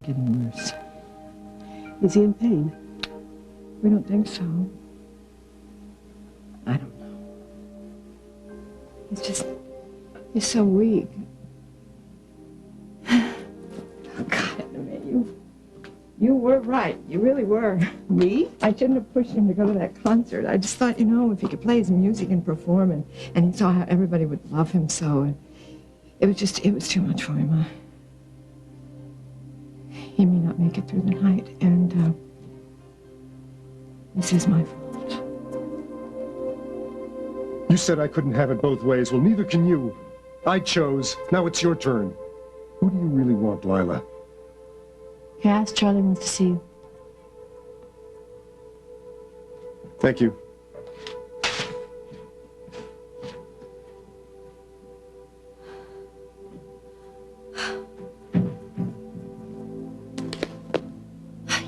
Getting worse. Is he in pain? We don't think so. I don't know. He's so weak. Oh, God, Anna, you were right. You really were. Me? I shouldn't have pushed him to go to that concert. I just thought, if he could play his music and perform, and he saw how everybody would love him so, and it was too much for him. He may not make it through the night, and this is my fault. You said I couldn't have it both ways. Well, neither can you. I chose. Now it's your turn. Who do you really want, Lila? Cass, Charlie wants to see you. Thank you.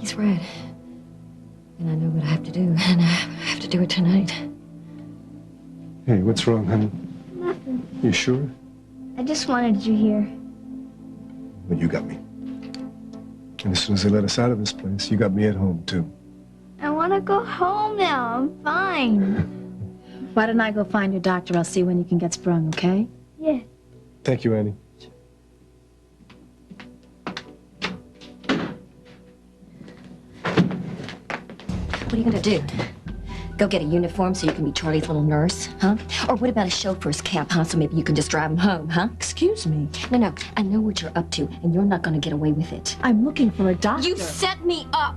He's red. And I know what I have to do, and I have to do it tonight. Hey, what's wrong, honey? Nothing. You sure? I just wanted you here. Well, you got me. And as soon as they let us out of this place, you got me at home, too. I want to go home now. I'm fine. Why don't I go find your doctor? I'll see when you can get sprung, okay? Yeah. Thank you, Annie. What are you gonna do? Go get a uniform so you can be Charlie's little nurse, huh? Or what about a chauffeur's cap, huh? So maybe you can just drive him home, huh? Excuse me. No, I know what you're up to, and you're not gonna get away with it. I'm looking for a doctor. You set me up.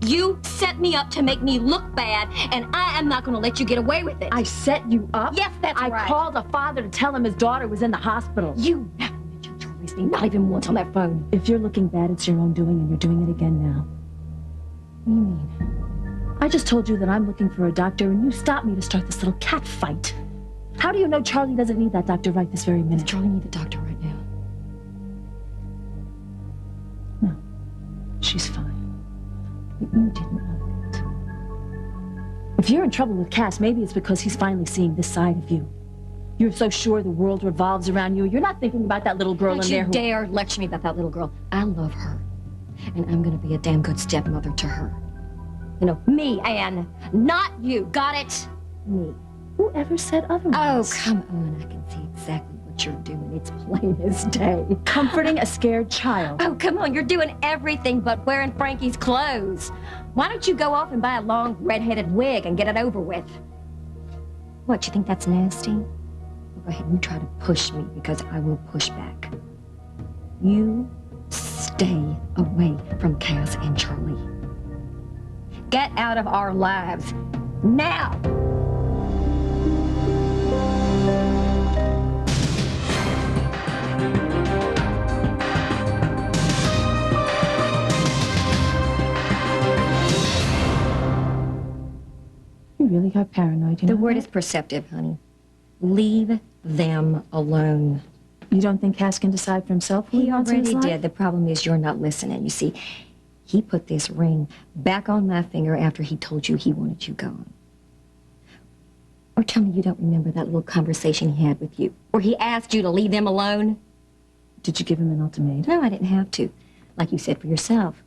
You set me up to make me look bad, and I am not gonna let you get away with it. I set you up? Yes, that's right. I called a father to tell him his daughter was in the hospital. You never mentioned Charlie's name, not even once on that phone. If you're looking bad, it's your own doing, and you're doing it again now. What do you mean? I just told you that I'm looking for a doctor, and you stopped me to start this little cat fight. How do you know Charlie doesn't need that doctor right this very minute? Does Charlie need the doctor right now? No, she's fine. But you didn't know it. If you're in trouble with Cass, maybe it's because he's finally seeing this side of you. You're so sure the world revolves around you. You're not thinking about that little girl in there who... Don't you dare lecture me about that little girl. I love her. And I'm gonna be a damn good stepmother to her. Me, Anne. Not you. Got it? Me. Whoever said otherwise? Oh, come on. I can see exactly what you're doing. It's plain as day. Comforting a scared child. Oh, come on. You're doing everything but wearing Frankie's clothes. Why don't you go off and buy a long red-headed wig and get it over with? What, you think that's nasty? Well, go ahead and try to push me, because I will push back. You stay away from Cass and Charlie. Get out of our lives. Now! You really got paranoid, you know? The word is perceptive, honey. Leave them alone. You don't think Cass can decide for himself who he wants in his life? He already did. The problem is you're not listening. You see, he put this ring back on my finger after he told you he wanted you gone. Or tell me you don't remember that little conversation he had with you, where he asked you to leave them alone? Did you give him an ultimatum? No, I didn't have to. Like you said for yourself.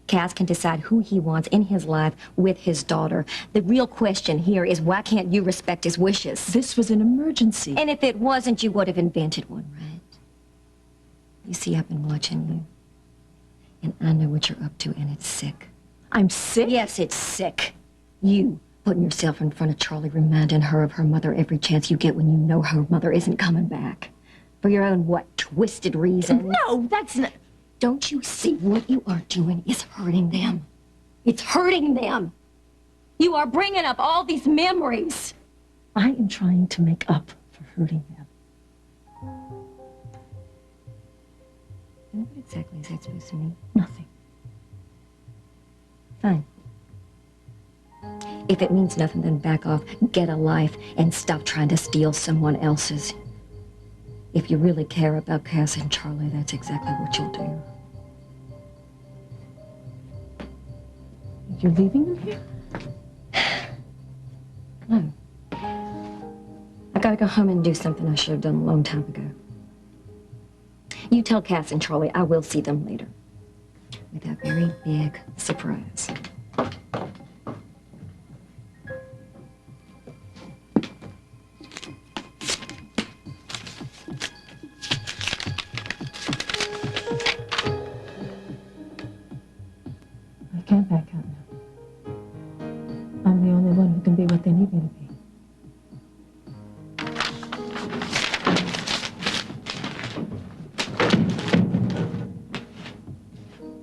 Cass can decide who he wants in his life with his daughter. The real question here is, why can't you respect his wishes? This was an emergency. And if it wasn't, you would have invented one, right? You see, I've been watching you. And I know what you're up to, and it's sick. I'm sick? Yes, it's sick. You putting yourself in front of Charlie, reminding her of her mother every chance you get when you know her mother isn't coming back. For your own, what, twisted reasons? No, that's not... Don't you see what you are doing is hurting them? It's hurting them. You are bringing up all these memories. I am trying to make up for hurting them. And what exactly is that supposed to mean? Nothing. Fine. If it means nothing, then back off, get a life, and stop trying to steal someone else's. If you really care about Cass and Charlie, that's exactly what you'll do. You're leaving them here? No. I gotta go home and do something I should have done a long time ago. You tell Cass and Charlie I will see them later. with a very big surprise. I can't back out now. I'm the only one who can be what they need me to be.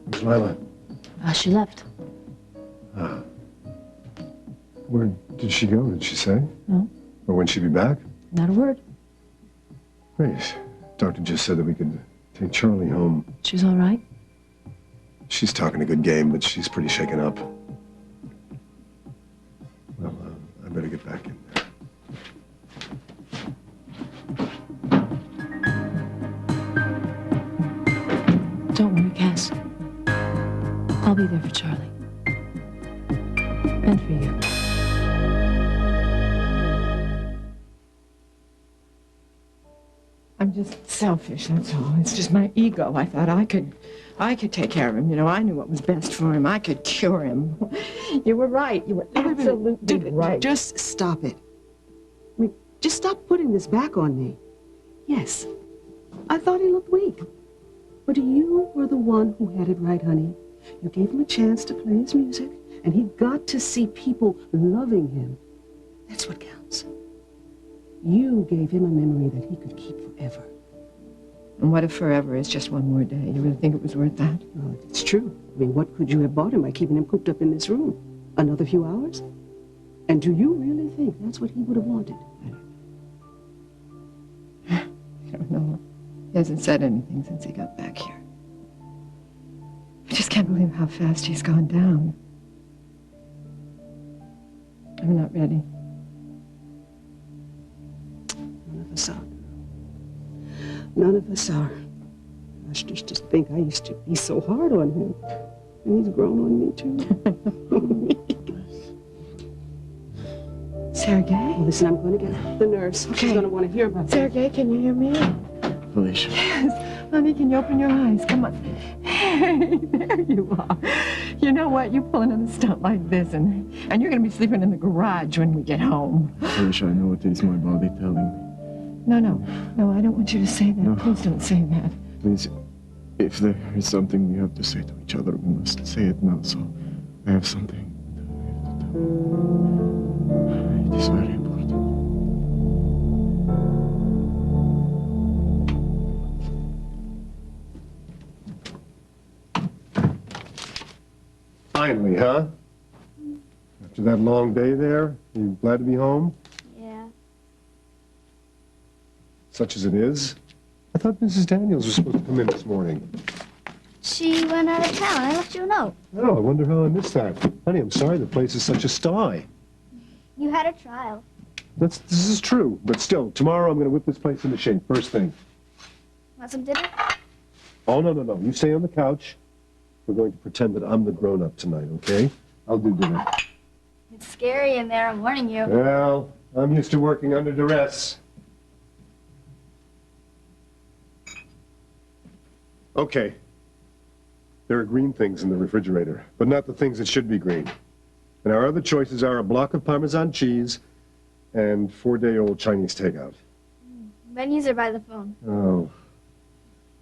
Where's Lila? She left. Where did she go? Did she say? No, Or when she'd be back? not a word. Wait. Doctor just said that we could take Charlie home. She's all right. She's talking a good game, but she's pretty shaken up. Well, I better get back in there. Don't worry, Cass. I'll be there for Charlie. And for you. I'm just selfish, that's all. It's just my ego. I thought I could take care of him. You know, I knew what was best for him. I could cure him. You were right. You were absolutely right. Just stop it. I mean, just stop putting this back on me. Yes, I thought he looked weak. But you were the one who had it right, honey. You gave him a chance to play his music, and he got to see people loving him. That's what counts. You gave him a memory that he could keep forever. And what if forever is just one more day? You really think it was worth that? Well, it's true. I mean, what could you have bought him by keeping him cooped up in this room? Another few hours? And do you really think that's what he would have wanted? I don't know. He hasn't said anything since he got back here. I just can't believe how fast he's gone down. I'm not ready. None of us are. None of us are. I just think I used to be so hard on him. And he's grown on me, too. Sergei? Well, listen, I'm going to get the nurse. Okay. She's going to want to hear about that. Sergei, can you hear me? Felicia. Yes. Honey, can you open your eyes? Come on. Hey, there you are. You know what? You pull another stunt like this, and you're going to be sleeping in the garage when we get home. Felicia, I know it is my body telling me. No, I don't want you to say that. No. Please don't say that. Please, if there is something we have to say to each other, we must say it now, so I have something I have to tell. It is very important. Finally, huh? After that long day there, you glad to be home? Yeah. Such as it is? I thought Mrs. Daniels was supposed to come in this morning. She went out of town. I left you a note. Oh, I wonder how I missed that. Honey, I'm sorry the place is such a sty. You had a trial. This is true, but still, tomorrow I'm going to whip this place into shape, first thing. Want some dinner? Oh, no. You stay on the couch. We're going to pretend that I'm the grown-up tonight, okay? I'll do dinner. It's scary in there. I'm warning you. Well, I'm used to working under duress. Okay. There are green things in the refrigerator, but not the things that should be green. And our other choices are a block of Parmesan cheese and 4-day-old Chinese takeout. Menus are by the phone. Oh.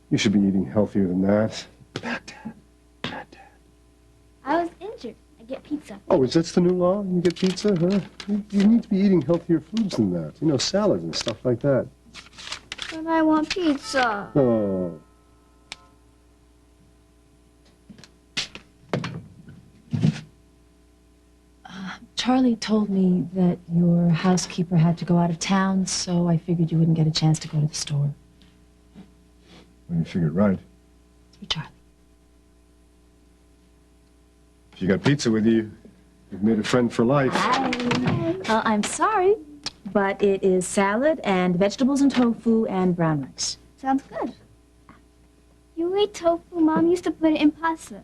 You should be eating healthier than that. Bad Dad. Bad Dad. I was injured. I get pizza. Oh, is that the new law? You get pizza, huh? You need to be eating healthier foods than that. You know, salads and stuff like that. But I want pizza. Oh. Charlie told me that your housekeeper had to go out of town, so I figured you wouldn't get a chance to go to the store. Well, you figured right. For Charlie. If you got pizza with you, you've made a friend for life. I'm sorry, but it is salad and vegetables and tofu and brown rice. Sounds good. You eat tofu. Mom used to put it in pasta.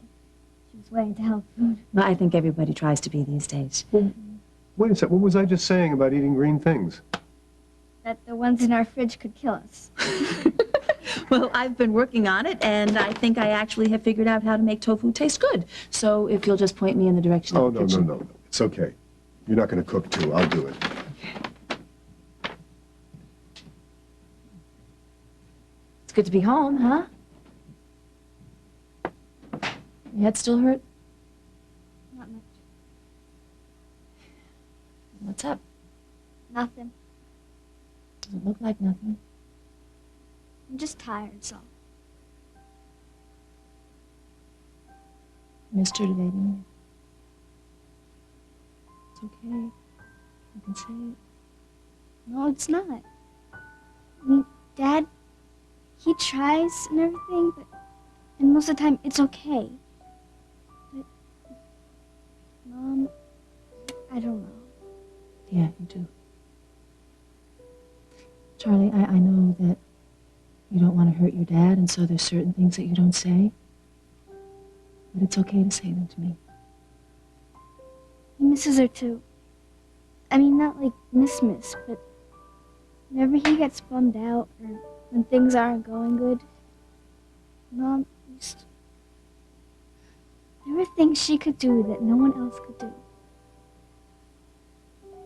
She was way into health food. Well, I think everybody tries to be these days. Wait a sec, what was I just saying about eating green things? That the ones in our fridge could kill us. Well, I've been working on it, and I think I actually have figured out how to make tofu taste good. So if you'll just point me in the direction Oh, of the no, no, kitchen. no. It's okay. You're not going to cook, too. I'll do it. It's good to be home, huh? Your head still hurt? Not much. What's up? Nothing. Doesn't look like nothing. I'm just tired, so. Missed her today, didn't you? It's okay. You can say it. No, it's not. I mean, Dad, he tries and everything, and most of the time it's okay. But, Mom, I don't know. Yeah, you do. Charlie, I know that you don't want to hurt your dad, and so there's certain things that you don't say. But it's okay to say them to me. He misses her too. I mean, not like miss, but whenever he gets bummed out or when things aren't going good, Mom used. There were things she could do that no one else could do.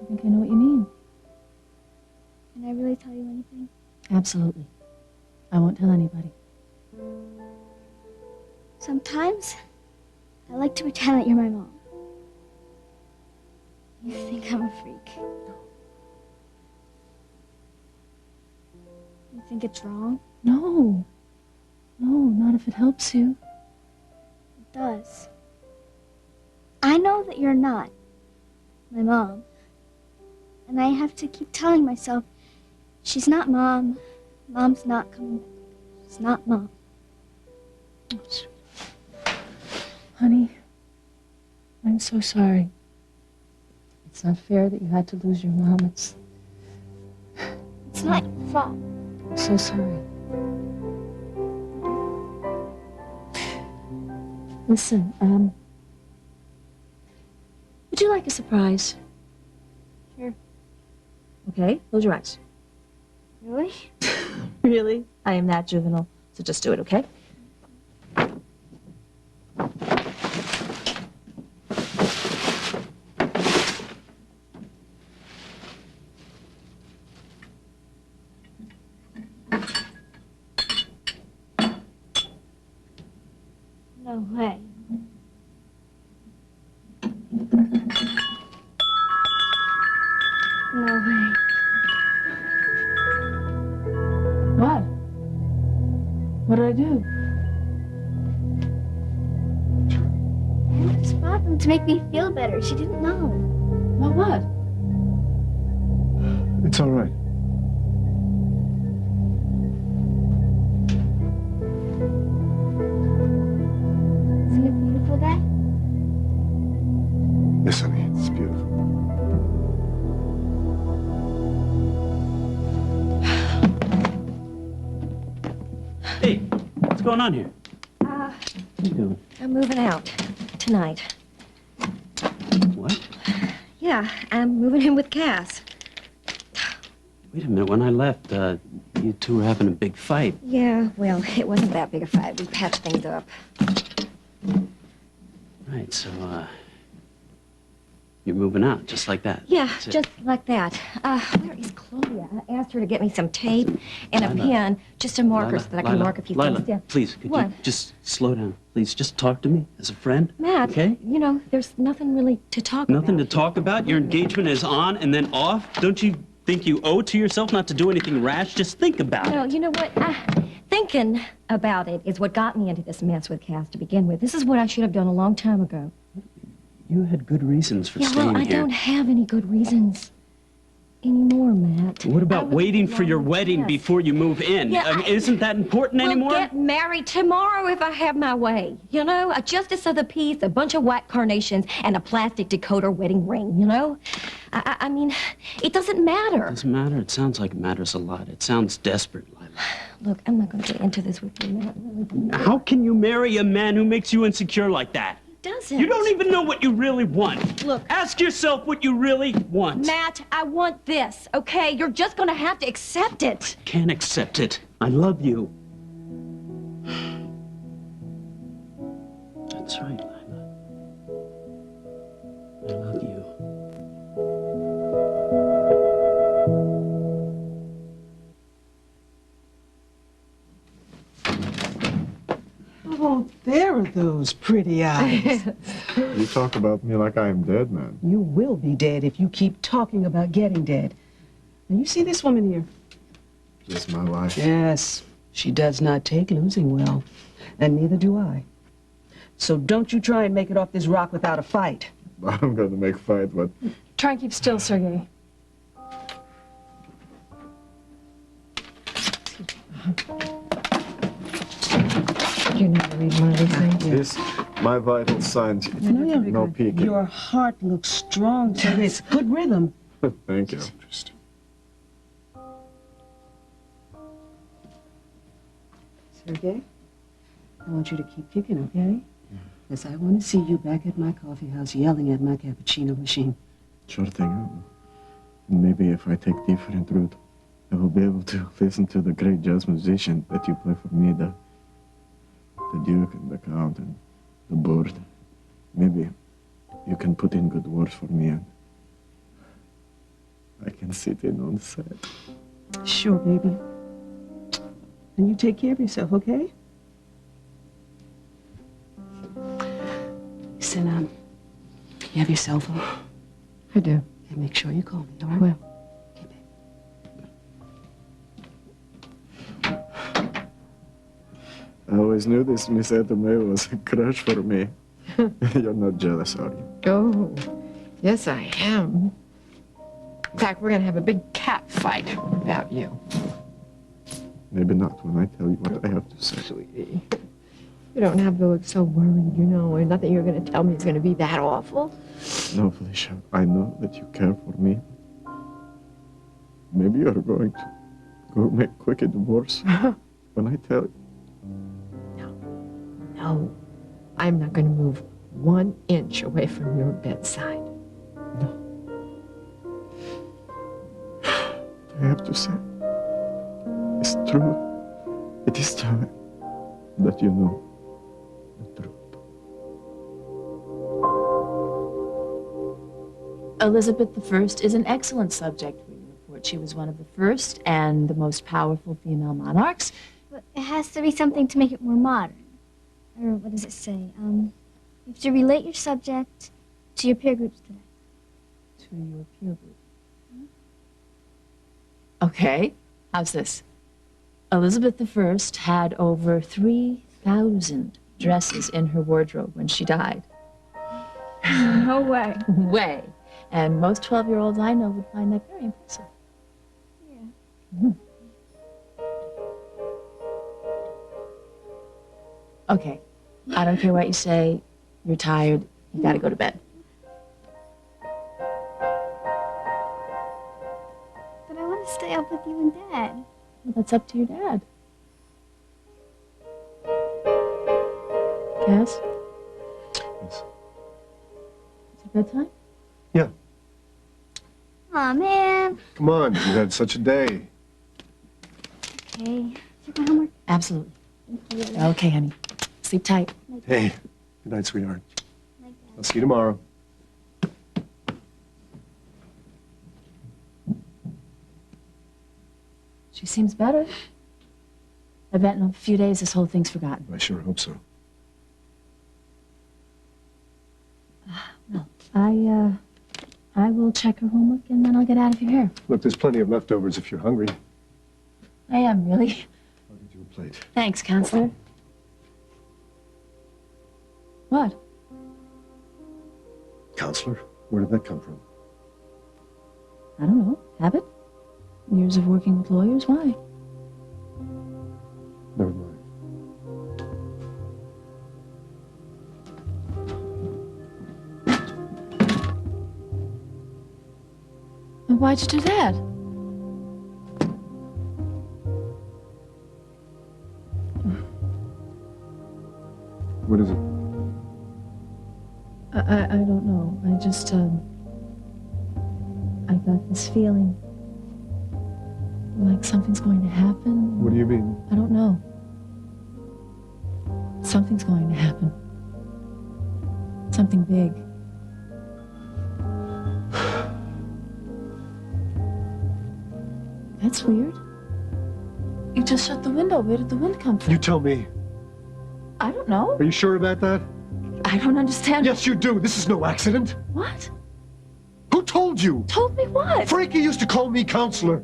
I think I know what you mean. Can I really tell you anything? Absolutely. I won't tell anybody. Sometimes I like to pretend that you're my mom. You think I'm a freak. You think it's wrong? No. No, not if it helps you. It does. I know that you're not my mom. And I have to keep telling myself, she's not Mom. Mom's not coming back. She's not Mom. Oh, sweet. Honey, I'm so sorry. It's not fair that you had to lose your mom. It's not your fault. I'm so sorry. Listen, would you like a surprise? Sure. Okay, close your eyes. Really? Really? I am that juvenile, so just do it, okay? No way. No way. What? What did I do? I just bought them to make me feel better. She didn't know. Well, what? It's all right. Isn't it beautiful, Dad? Yes, honey, it's beautiful. Hey, what's going on here? Uh, What are you doing? I'm moving out tonight. What? Yeah, I'm moving in with Cass. Wait a minute. When I left, you two were having a big fight. Yeah, well, it wasn't that big a fight. We patched things up. Right, so, you're moving out just like that. Yeah, That's it. just like that. Where is Claudia? I asked her to get me some tape and a Lila. pen, just a marker so that I can Lila, mark a few Lila, things down. please, could What? you just slow down? Please, just talk to me as a friend. Matt, Okay? you know, there's nothing really to talk Nothing to about. talk about? Your engagement is on and then off? Don't you think you owe it to yourself not to do anything rash? Just think about No, it. you know what? Thinking about it is what got me into this mess with Cass to begin with. This is what I should have done a long time ago. You had good reasons for Yeah, staying well, I here. don't have any good reasons anymore, Matt. What about I was waiting for your wrong, wedding yes. before you move in? Yeah, I mean, isn't that important We'll anymore? get married tomorrow if I have my way. You know, a justice of the peace, a bunch of white carnations, and a plastic decoder wedding ring, you know? I mean, it doesn't matter. It doesn't matter. It sounds like it matters a lot. It sounds desperate, Lila. Look, I'm not going to get into this with you, Matt. Really. How can you marry a man who makes you insecure like that? Doesn't. You don't even know what you really want. Look. Ask yourself what you really want. Matt, I want this, okay? You're just going to have to accept it. Can't accept it. I love you. That's right, Lila. I love you. Oh, there are those pretty eyes. You talk about me like I am dead, man. You will be dead if you keep talking about getting dead. Now, you see this woman here? This is my life. Yes, she does not take losing well, and neither do I. So don't you try and make it off this rock without a fight. I'm gonna make fight, but Try and keep still, Sergei. You never read one of these things? this, my vital signs. No peeking. Your heart looks strong, Terry. It's good rhythm. Thank you. Sergei, I want you to keep kicking, okay? Because I want to see you back at my coffee house yelling at my cappuccino machine. Sure thing. Maybe if I take different route, I will be able to listen to the great jazz musician that you play for me, the Duke and the Count and the Bird. Maybe you can put in good words for me and I can sit in on set. Sure, baby. And you take care of yourself, okay? Listen, you have your cell phone? I do. And make sure you call me, all right? Well. Okay, babe. I always knew this Miss Etome was a crush for me. You're not jealous, are you? Oh, yes, I am. In fact, we're going to have a big cat fight about you. Maybe not when I tell you what I have to say. Sweetie, you don't have to look so worried, you know. And nothing you're going to tell me is going to be that awful. No, Felicia, I know that you care for me. Maybe you're going to go make quick a divorce when I tell you. No, I'm not going to move 1 inch away from your bedside. No. I have to say, it's true. It is time that you know the truth. Elizabeth I is an excellent subject for your report. She was one of the first and the most powerful female monarchs. But it has to be something to make it more modern. Or what does it say? You have to relate your subject to your peer groups today. To your peer group. Okay, how's this? Elizabeth I had over 3,000 dresses in her wardrobe when she died. No way. Way. And most 12-year-olds I know would find that very impressive. Yeah. Okay, I don't care what you say. You're tired. You gotta go to bed. But I want to stay up with you and Dad. Well, that's up to your dad. Cass? Yes. Is it bedtime? Yeah. Aw, man. Come on, you had such a day. Okay. Check my homework. Absolutely. Thank you. Okay, honey. Sleep tight. Hey, good night, sweetheart. Like that. I'll see you tomorrow. She seems better. I bet in a few days this whole thing's forgotten. I sure hope so. Well, I will check her homework and then I'll get out of your hair. Look, there's plenty of leftovers if you're hungry. I am, really. I'll get you a plate. Thanks, Counselor. What? Counselor? Where did that come from? I don't know. Habit? Years of working with lawyers? Why? Never mind. And why'd you do that? What is it? I don't know. I just, I got this feeling like something's going to happen. What do you mean? I don't know. Something's going to happen. Something big. That's weird. You just shut the window. Where did the wind come from? You tell me. I don't know. Are you sure about that? I don't understand. Yes, you do. This is no accident. What? Who told you? Told me what? Frankie used to call me counselor.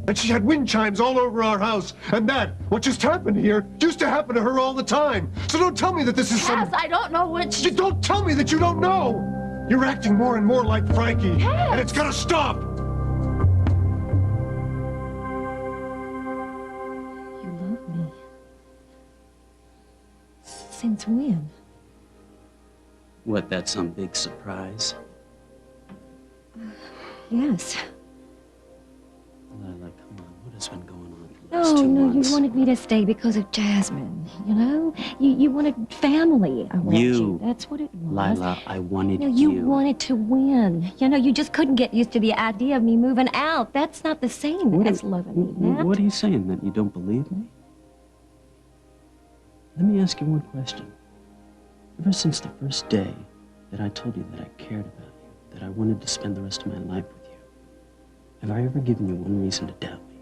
And she had wind chimes all over our house. And that, what just happened here, used to happen to her all the time. So don't tell me that this is Cass, I don't know what she... Don't tell me that you don't know. You're acting more and more like Frankie. Cass. And it's gonna stop. You love me. Since when? What, that's some big surprise? Yes. Lila, come on. What has been going on for the last No, 2 no, months? you wanted me to stay because of Jasmine, you know? You wanted family around you. That's what it was. Lila, I wanted No, you wanted to win. You know, you just couldn't get used to the idea of me moving out. That's not the same as loving me, Matt. What are you saying, that you don't believe me? Let me ask you one question. Ever since the first day that I told you that I cared about you, that I wanted to spend the rest of my life with you, have I ever given you one reason to doubt me?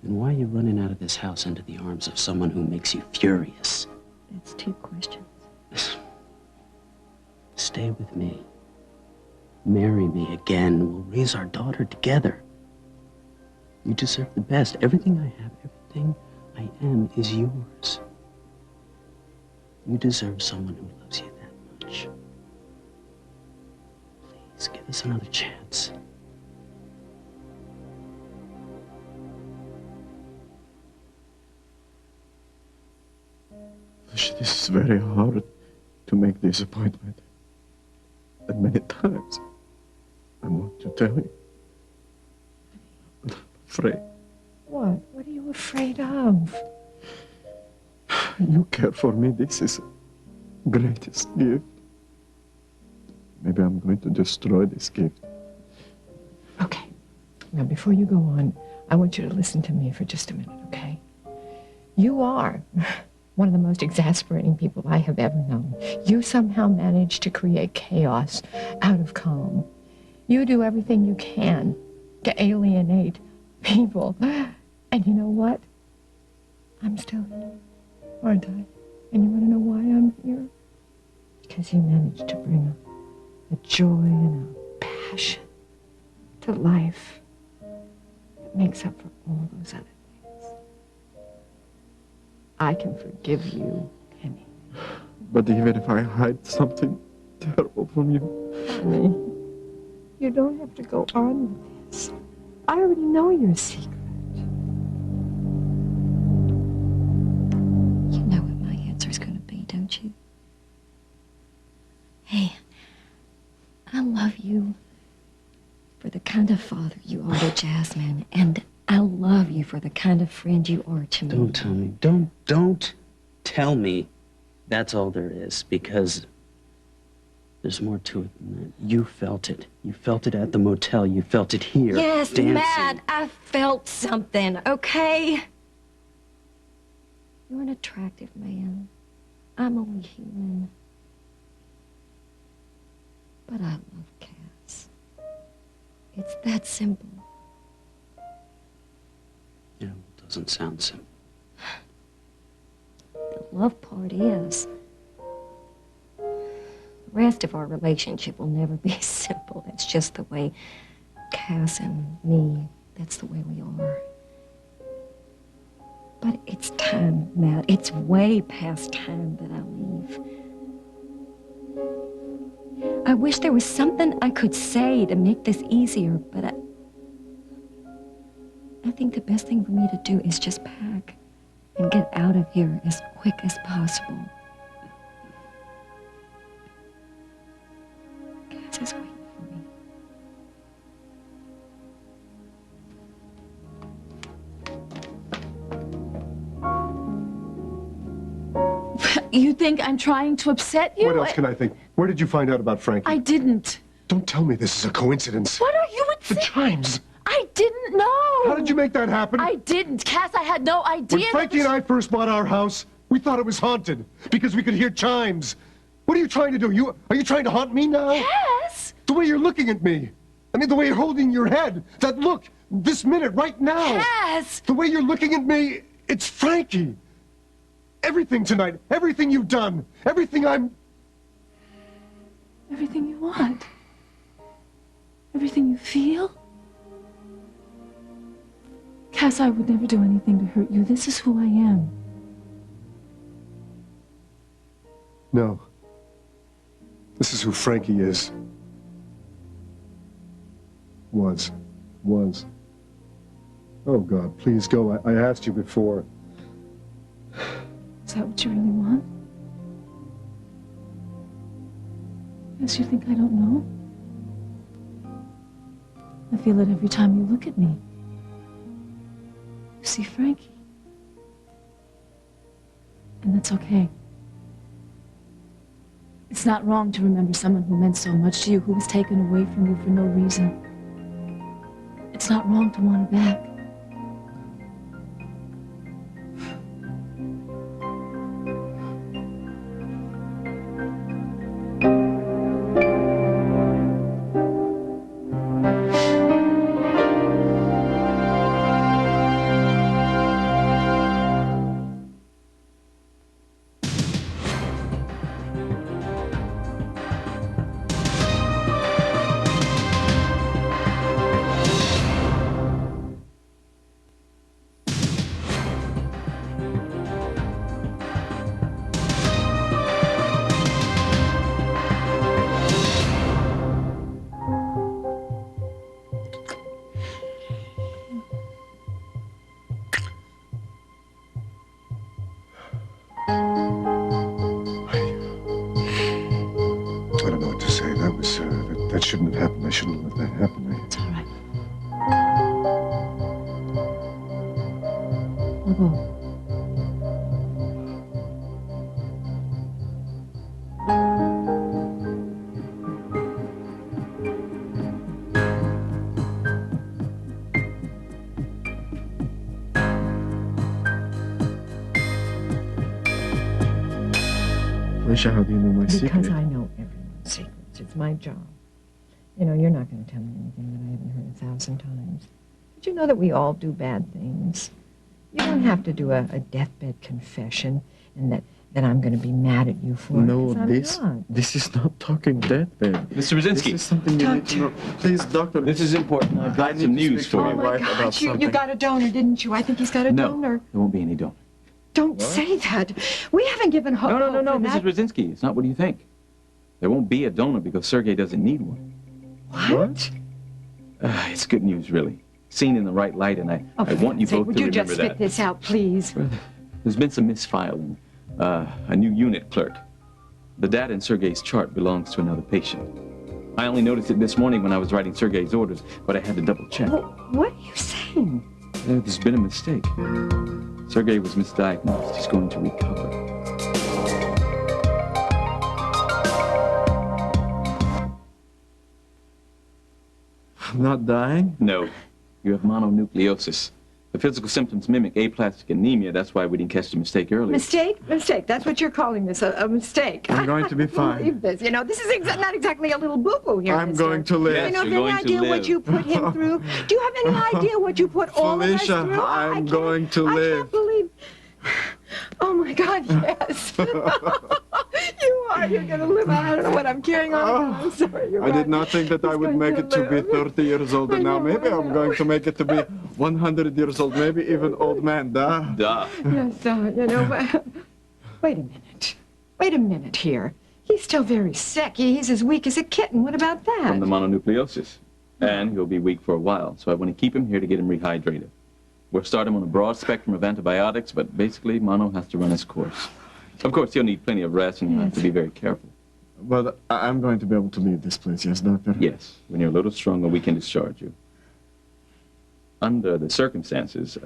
Then why are you running out of this house into the arms of someone who makes you furious? That's 2 questions. Stay with me. Marry me again. We'll raise our daughter together. You deserve the best. Everything I have, everything I am is yours. You deserve someone who loves you that much. Please, give us another chance. This is very hard to make this appointment. And many times, I want to tell you. But I'm afraid. What? What are you afraid of? You care for me. This is the greatest gift. Maybe I'm going to destroy this gift. Okay. Now, before you go on, I want you to listen to me for just a minute, okay? You are one of the most exasperating people I have ever known. You somehow manage to create chaos out of calm. You do everything you can to alienate people. And you know what? I'm still here, aren't I? And you want to know why I'm here? Because you managed to bring a joy and a passion to life that makes up for all those other things. I can forgive you, Penny. But even if I hide something terrible from you... Honey, you don't have to go on with this. I already know your secret. You know what my answer's gonna be, don't you? Hey, I love you for the kind of father you are to Jasmine, and I love you for the kind of friend you are to me. Don't tell me. Don't tell me that's all there is, because there's more to it than that. You felt it. You felt it at the motel. You felt it here. Yes, dancing. Matt, I felt something, okay? You're an attractive man. I'm only human. But I love Cass. It's that simple. Yeah, it doesn't sound simple. The love part is. The rest of our relationship will never be simple. That's just the way Cass and me, that's the way we are. But it's time, Matt. It's way past time that I leave. I wish there was something I could say to make this easier, but I think the best thing for me to do is just pack and get out of here as quick as possible. Cass is waiting for me. You think I'm trying to upset you? What else can I think? Where did you find out about Frankie? I didn't. Don't tell me this is a coincidence. What are you The chimes. I didn't know. How did you make that happen? I didn't, Cass. I had no idea. When Frankie and I first bought our house, we thought it was haunted because we could hear chimes. What are you trying to do? Are you trying to haunt me now? Cass! The way you're looking at me. I mean, the way you're holding your head. That look, this minute, right now. Cass! The way you're looking at me, it's Frankie. Everything tonight, everything you've done, everything Everything you want. Everything you feel. Cass, I would never do anything to hurt you. This is who I am. No. This is who Frankie is. Was. Oh, God, please go. I asked you before. Is that what you really want? Yes, you think I don't know? I feel it every time you look at me. You see Frankie. And that's okay. It's not wrong to remember someone who meant so much to you, who was taken away from you for no reason. It's not wrong to want her back. I don't know what to say. That shouldn't have happened. I shouldn't have let that happen. It's all right. I'll go. Alicia, how do you know my secret? Because I know everyone's secrets. It's my job. You know, you're not going to tell me anything that I haven't heard 1,000 times. But you know that we all do bad things. You don't have to do a deathbed confession and that I'm going to be mad at you for it. No, 'Cause I'm not. this is not talking deathbed. Mr. Brzezinski. This is something you need to know. Please, doctor. This is important. I've got some news for Oh, you. my God, you got a donor, didn't you? I think he's got a donor. There won't be any donor. Don't say that. We haven't given hope. No, for Mrs. that. Brzezinski. It's not what you think. There won't be a donor because Sergei doesn't need one. What? It's good news, really. Seen in the right light, and I Oh, for want you God's sake, both would to you remember just spit that. this out, please? There's been some misfiling. A new unit clerk. The data in Sergei's chart belongs to another patient. I only noticed it this morning when I was writing Sergei's orders, but I had to double check. What are you saying? There's been a mistake. Sergei was misdiagnosed. He's going to recover. I'm not dying? No, you have mononucleosis. The physical symptoms mimic aplastic anemia. That's why we didn't catch the mistake earlier. Mistake? That's what you're calling this, a mistake. I'm going to be I can't believe fine. this. You know, this is not exactly a little boo-boo here. I'm mister. going to live. Yes, You know, you're have any going to idea what live. you put him through? Do you have any idea what you put all Felicia, of us through? I I'm can't- going to I live. can't believe... Oh, my God, yes. You are. You're going to live. I don't know what I'm carrying on. I'm sorry. You're I did right. not think that I He's would going make to it to be live. 30 years old, and I now know, maybe I I'm know. going to make it to be 100 years old, maybe even old man, da. Duh. Yes, you know, but... Wait a minute. Wait a minute here. He's still very sick. He's as weak as a kitten. What about that? From the mononucleosis. And he'll be weak for a while, so I want to keep him here to get him rehydrated. We'll start him on a broad spectrum of antibiotics, but basically, mono has to run his course. Of course, he'll need plenty of rest, and he'll have to be very careful. But I'm going to be able to leave this place, yes, doctor? Yes, when you're a little stronger, we can discharge you. Under the circumstances,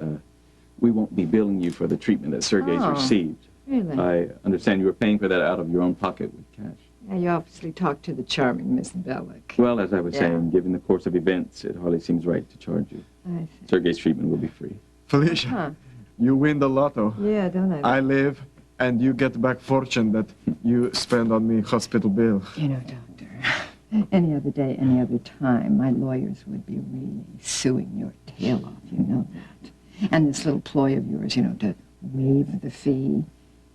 we won't be billing you for the treatment that Sergei's Oh. received. Really? I understand you were paying for that out of your own pocket with cash. Yeah, you obviously talked to the charming Miss Bellick. Well, as I was Yeah. saying, given the course of events, it hardly seems right to charge you. I see. Sergei's treatment will be free. Felicia, Huh. you win the lotto. Yeah, don't I? I live, and you get back fortune that you spend on me hospital bill. You know, Doctor, any other day, any other time, my lawyers would be really suing your tail off, you know that. And this little ploy of yours, you know, to waive the fee,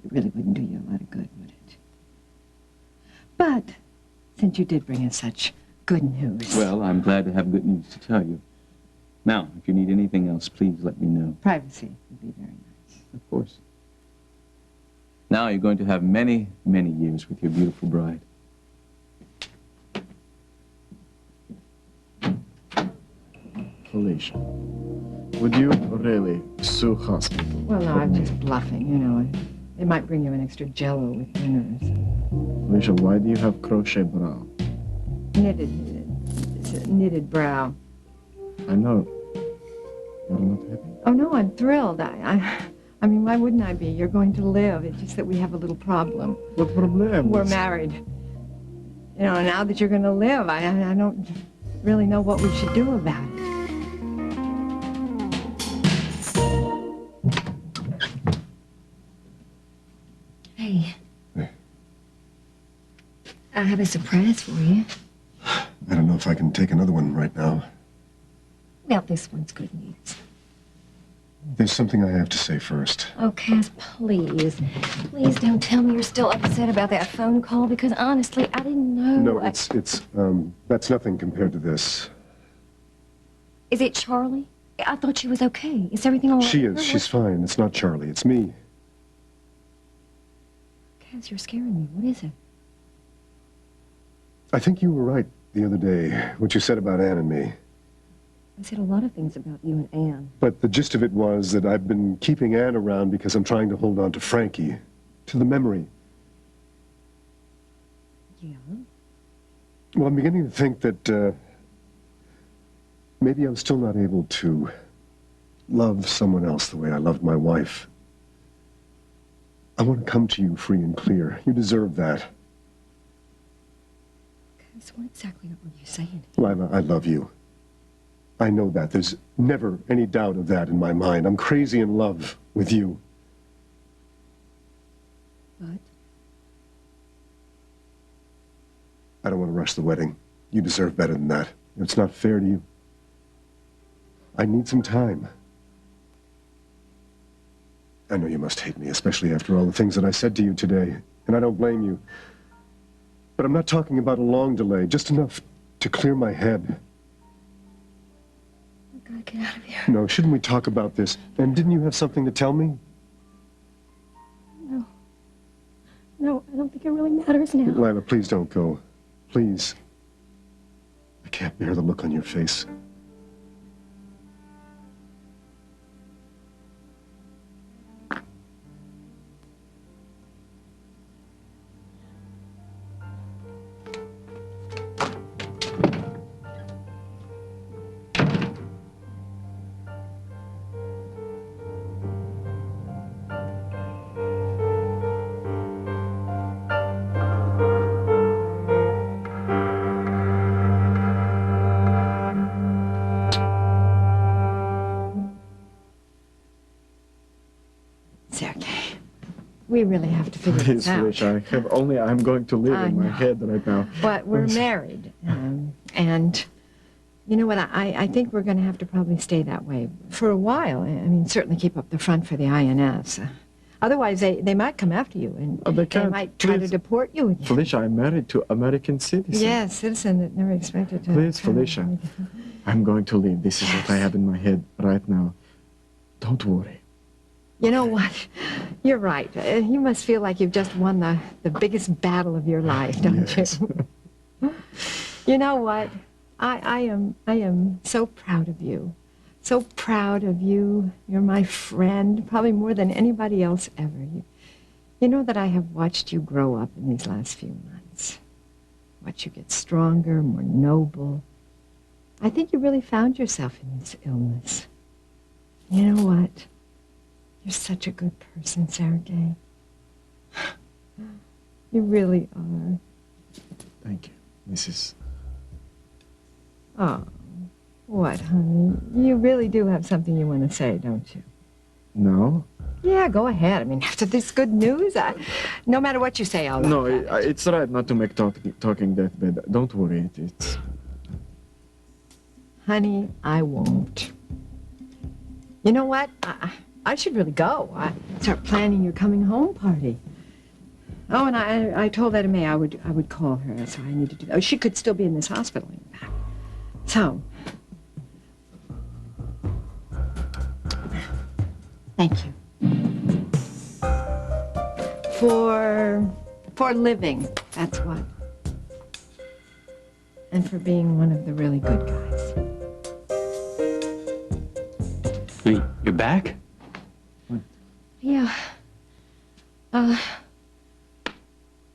it really wouldn't do you a lot of good, would it? But since you did bring us such good news. Well, I'm glad to have good news to tell you. Now, if you need anything else, please let me know. Privacy would be very nice. Of course. Now you're going to have many, many years with your beautiful bride. Felicia, would you really sue hospital? Well, no, I'm just bluffing, you know. It might bring you an extra Jell-O with dinners. Felicia, why do you have crochet brow? Knitted. It's a knitted brow. I know. You're not happy? Oh, no, I'm thrilled. I mean, why wouldn't I be? You're going to live. It's just that we have a little problem. What problem? We're married. You know, now that you're going to live, I don't really know what we should do about it. Hey. I have a surprise for you. I don't know if I can take another one right now. Well, this one's good news. There's something I have to say first. Oh, Cass, please. Please don't tell me you're still upset about that phone call, because honestly, I didn't know. No, that's nothing compared to this. Is it Charlie? I thought she was okay. Is everything all right? She with is. her? She's fine. It's not Charlie. It's me. Cass, you're scaring me. What is it? I think you were right the other day, what you said about Anne and me. I said a lot of things about you and Anne. But the gist of it was that I've been keeping Anne around because I'm trying to hold on to Frankie, to the memory. Yeah? Well, I'm beginning to think that maybe I'm still not able to love someone else the way I loved my wife. I want to come to you free and clear. You deserve that. Cass, what exactly are you saying? Lila, I love you. I know that. There's never any doubt of that in my mind. I'm crazy in love with you. But? I don't want to rush the wedding. You deserve better than that. It's not fair to you. I need some time. I know you must hate me, especially after all the things that I said to you today, and I don't blame you. But I'm not talking about a long delay, just enough to clear my head. I gotta get out of here. No, shouldn't we talk about this? And didn't you have something to tell me? No. No, I don't think it really matters now. Lila, please don't go. Please. I can't bear the look on your face. Sergei, we really have to figure Please, this out. Felicia, I'm going to live I in my know. head right now. But we're married, and you know what? I think we're going to have to probably stay that way for a while. I mean, certainly keep up the front for the INS. Otherwise, they might come after you, and Oh, they they can't. might try to Please. deport you again. Felicia, I'm married to American citizen. Yes, citizen that never expected to. Please, Felicia. I'm going to leave. This is what I have in my head right now. Don't worry. You know what? You're right. You must feel like you've just won the biggest battle of your life, don't Yes. you? You know what? I am so proud of you. So proud of you. You're my friend, probably more than anybody else ever. You know that I have watched you grow up in these last few months. Watch you get stronger, more noble. I think you really found yourself in this illness. You know what? You're such a good person, Sergei. You really are. Thank you, Mrs. Oh, what, honey? You really do have something you want to say, don't you? No? Yeah, go ahead. I mean, after this good news, no matter what you say, I'll... No, it's right not to make talking deathbed. Don't worry, it's... Honey, I won't. You know what? I should really go. Start planning your coming home party. Oh, and I told Etta May I would call her, so I need to do that. Oh, she could still be in this hospital. So, thank you. For living, that's what. And for being one of the really good guys. Hey, you're back? Yeah.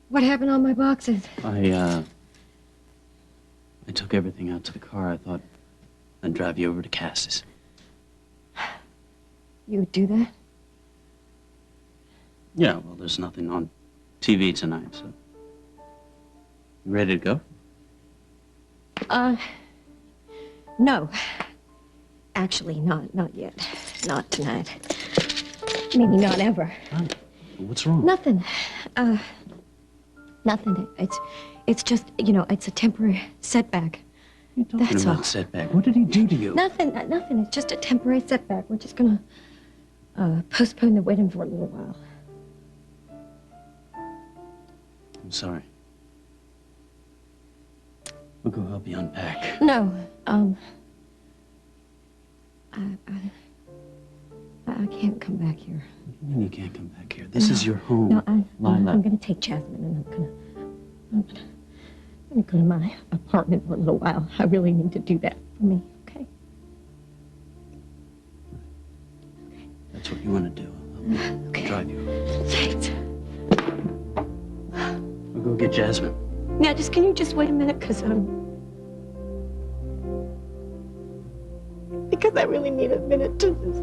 What happened on my boxes? I took everything out to the car. I thought I'd drive you over to Cass's. You would do that? Yeah, well, there's nothing on TV tonight, so... You ready to go? No. Actually, not yet. Not tonight. Maybe not ever. Oh, what's wrong? Nothing. Nothing. It's just, you know, it's a temporary setback. What are you talking about, setback? What did he do to you? Nothing. It's just a temporary setback. We're just gonna postpone the wedding for a little while. I'm sorry. We'll go help you unpack. No. I can't come back here. What do you mean you can't come back here? This is your home. No, I'm Lila. gonna take Jasmine and I'm gonna go to my apartment for a little while. I really need to do that for me, okay? That's what you want to do. I'll drive you. Thanks. We'll go get Jasmine. Now, can you just wait a minute, because I really need a minute to just...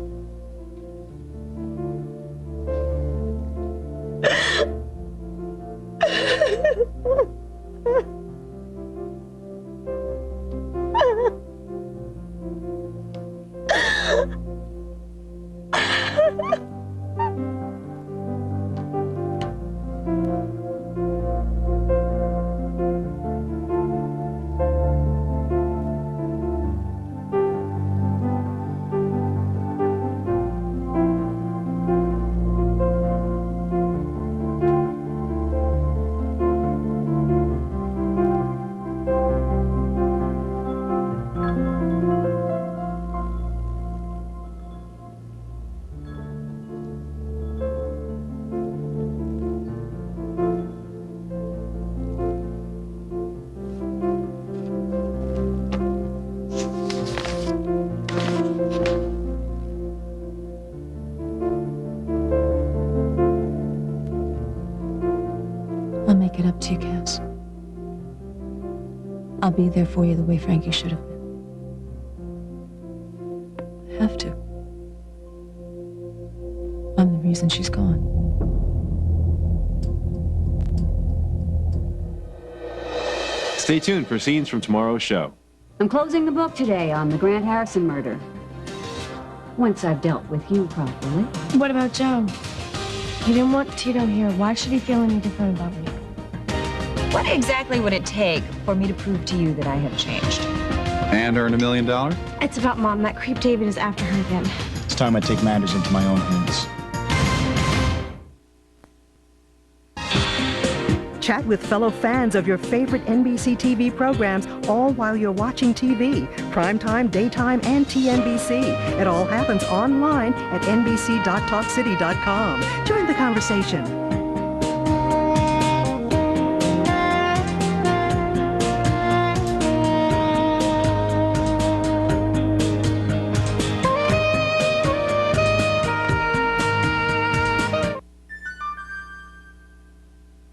I'll make it up to you, Cass. I'll be there for you the way Frankie should have been. I have to. I'm the reason she's gone. Stay tuned for scenes from tomorrow's show. I'm closing the book today on the Grant Harrison murder. Once I've dealt with you properly. What about Joe? He didn't want Tito here. Why should he feel any different about me? What exactly would it take for me to prove to you that I have changed? And earn $1 million? It's about Mom. That creep David is after her again. It's time I take matters into my own hands. Chat with fellow fans of your favorite NBC TV programs, all while you're watching TV. Primetime, daytime, and TNBC. It all happens online at nbc.talkcity.com. Join the conversation.